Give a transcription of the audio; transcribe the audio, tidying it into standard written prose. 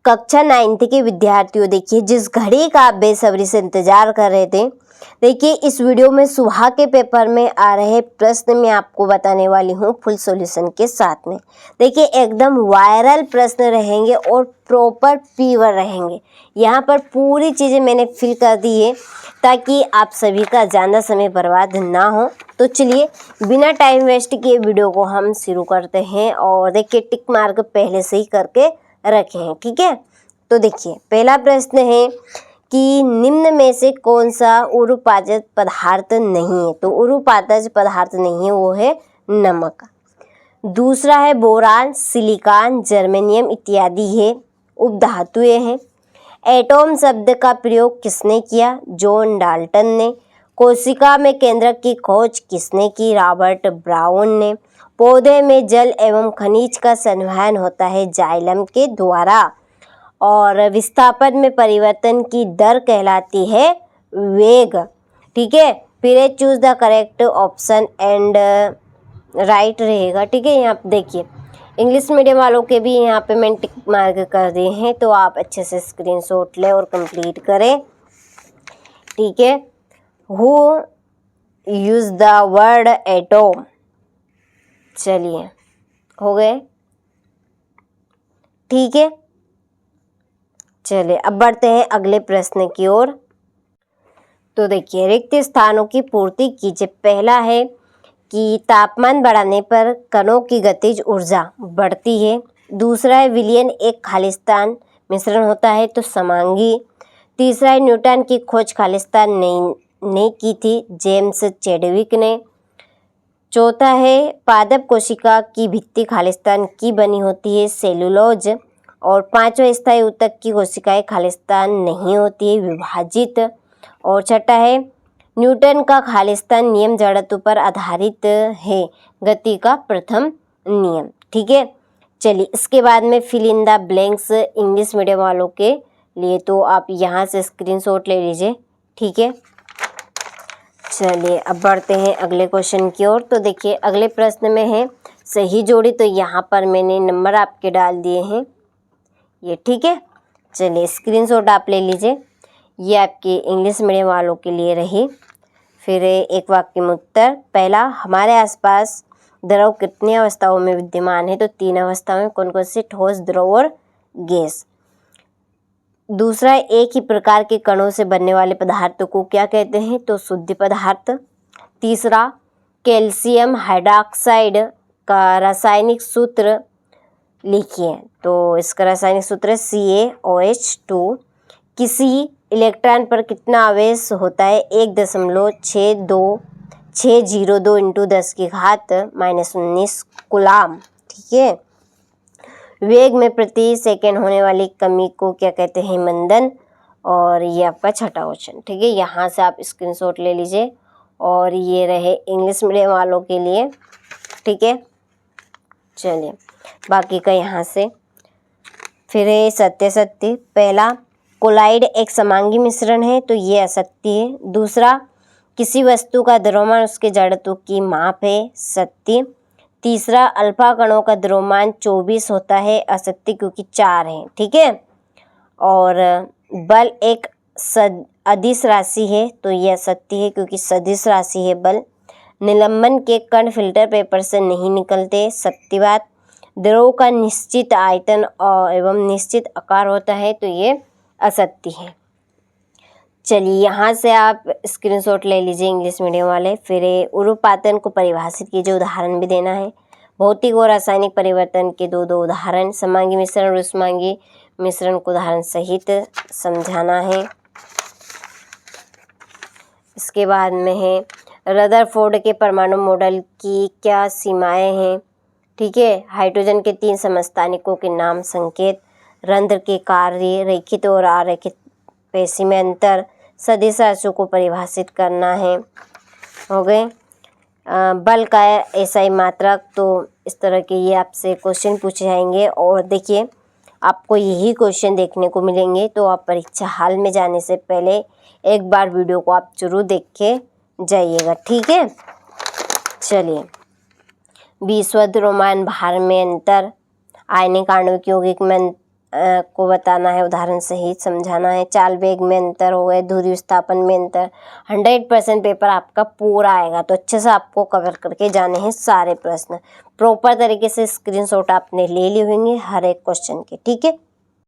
कक्षा 9th के विद्यार्थियों, देखिए जिस घड़ी का आप बेसब्री से इंतजार कर रहे थे, देखिए इस वीडियो में सुबह के पेपर में आ रहे प्रश्न मैं आपको बताने वाली हूँ फुल सॉल्यूशन के साथ में। देखिए एकदम वायरल प्रश्न रहेंगे और प्रॉपर प्योर रहेंगे। यहाँ पर पूरी चीज़ें मैंने फिल कर दी है ताकि आप सभी का ज़्यादा समय बर्बाद ना हो। तो चलिए बिना टाइम वेस्ट किए वीडियो को हम शुरू करते हैं। और देखिए टिक मार्क पहले से ही करके रखे हैं, ठीक है। तो देखिए पहला प्रश्न है कि निम्न में से कौन सा उरुपाजक पदार्थ नहीं है। तो उरुपाजक पदार्थ नहीं है वो है नमक। दूसरा है बोरान, सिलिकॉन, जर्मेनियम इत्यादि है उपधातुएं हैं। एटॉम शब्द का प्रयोग किसने किया? जॉन डाल्टन ने। कोशिका में केंद्रक की खोज किसने की? रॉबर्ट ब्राउन ने। पौधे में जल एवं खनिज का संवहन होता है जाइलम के द्वारा। और विस्थापन में परिवर्तन की दर कहलाती है वेग, ठीक है। फिर choose the correct option and right रहेगा, ठीक है। यहाँ पे देखिए इंग्लिश मीडियम वालों के भी यहाँ पे मैंने टिक मार्क कर दिए हैं, तो आप अच्छे से स्क्रीनशॉट लें और कंप्लीट करें, ठीक है। Who use the word atom, चलिए हो गए, ठीक है। चलिए अब बढ़ते हैं अगले प्रश्न की ओर। तो देखिए रिक्त स्थानों की पूर्ति कीजिए। पहला है कि तापमान बढ़ाने पर कणों की गतिज ऊर्जा बढ़ती है। दूसरा है विलयन एक खालिस्तान मिश्रण होता है तो समांगी। तीसरा है न्यूटन की खोज खालिस्तान नहीं की थी, जेम्स चैडविक ने। चौथा है पादप कोशिका की भित्ति खालिस्तान की बनी होती है, सेलुलोज। और पांचवा स्थायी ऊतक की कोशिकाएं खालिस्तान नहीं होती है, विभाजित। और छठा है न्यूटन का खालिस्तान नियम जड़त्व पर आधारित है, गति का प्रथम नियम, ठीक है। चलिए इसके बाद में fill in the blanks English medium वालों के लिए, तो आप यहाँ से स्क्रीनशॉट ले लीजिए, ठीक है। चलिए अब बढ़ते हैं अगले क्वेश्चन की ओर। तो देखिए अगले प्रश्न में है सही जोड़ी, तो यहाँ पर मैंने नंबर आपके डाल दिए हैं ये, ठीक है। चलिए स्क्रीनशॉट आप ले लीजिए, ये आपके इंग्लिश मीडियम वालों के लिए रही। फिर एक वाक्य में उत्तर। पहला, हमारे आसपास द्रव कितनी अवस्थाओं में विद्यमान है? तो 3 अवस्थाओं में। कौन कौन से? ठोस, द्रव और गैस। दूसरा, एक ही प्रकार के कणों से बनने वाले पदार्थ को क्या कहते हैं? तो शुद्ध पदार्थ। तीसरा, कैल्शियम हाइड्रॉक्साइड का रासायनिक सूत्र लिखिए। तो इसका रासायनिक सूत्र है CaOH2। किसी इलेक्ट्रॉन पर कितना आवेश होता है? 1.602 इंटू 10 की घात -19 कूलाम, ठीक है। वेग में प्रति सेकंड होने वाली कमी को क्या कहते हैं? मंदन। और ये आपका छठा क्वेश्चन, ठीक है। यहाँ से आप स्क्रीनशॉट ले लीजिए। और ये रहे इंग्लिश मीडियम वालों के लिए, ठीक है। चलिए बाकी का यहाँ से। फिर सत्य। पहला, कोलाइड एक समांगी मिश्रण है तो ये असत्य है। दूसरा, किसी वस्तु का द्रव्यमान उसके जड़त्व की माप है, सत्य। तीसरा, अल्फा कणों का द्रव्यमान 24 होता है, असत्य क्योंकि 4 है, ठीक है। और बल एक अदिश राशि है तो यह असत्य है क्योंकि सदिश राशि है बल। निलंबन के कण फिल्टर पेपर से नहीं निकलते, सत्य बात। द्रव का निश्चित आयतन एवं निश्चित आकार होता है तो ये असत्य है। चलिए यहाँ से आप स्क्रीनशॉट ले लीजिए इंग्लिश मीडियम वाले। फिर उरुपातन को परिभाषित कीजिए, उदाहरण भी देना है। भौतिक और रासायनिक परिवर्तन के दो उदाहरण, समांगी मिश्रण और उष्मांगी मिश्रण को उदाहरण सहित समझाना है। इसके बाद में है रदरफोर्ड के परमाणु मॉडल की क्या सीमाएं हैं? ठीक है। हाइड्रोजन के 3 समस्थानिकों के नाम, संकेत, रंध्र के कार्य, रेखित और अरेखित पेशी में अंतर, सदिश राशियों को परिभाषित करना है। हो गए। बल का एसआई मात्रक, तो इस तरह के ये आपसे क्वेश्चन पूछे जाएंगे। और देखिए आपको यही क्वेश्चन देखने को मिलेंगे, तो आप परीक्षा हाल में जाने से पहले एक बार वीडियो को आप जरूर देख के जाइएगा, ठीक है। चलिए, विश्व रोमान भार में अंतर, आयनिक आणविक यौगिक में को बताना है, उदाहरण सहित समझाना है। चाल वेग में अंतर हो गए, धुरी विस्थापन में अंतर। 100% पेपर आपका पूरा आएगा, तो अच्छे से आपको कवर करके जाने हैं सारे प्रश्न। प्रॉपर तरीके से स्क्रीनशॉट आपने ले लिए होंगे हर एक क्वेश्चन के, ठीक है।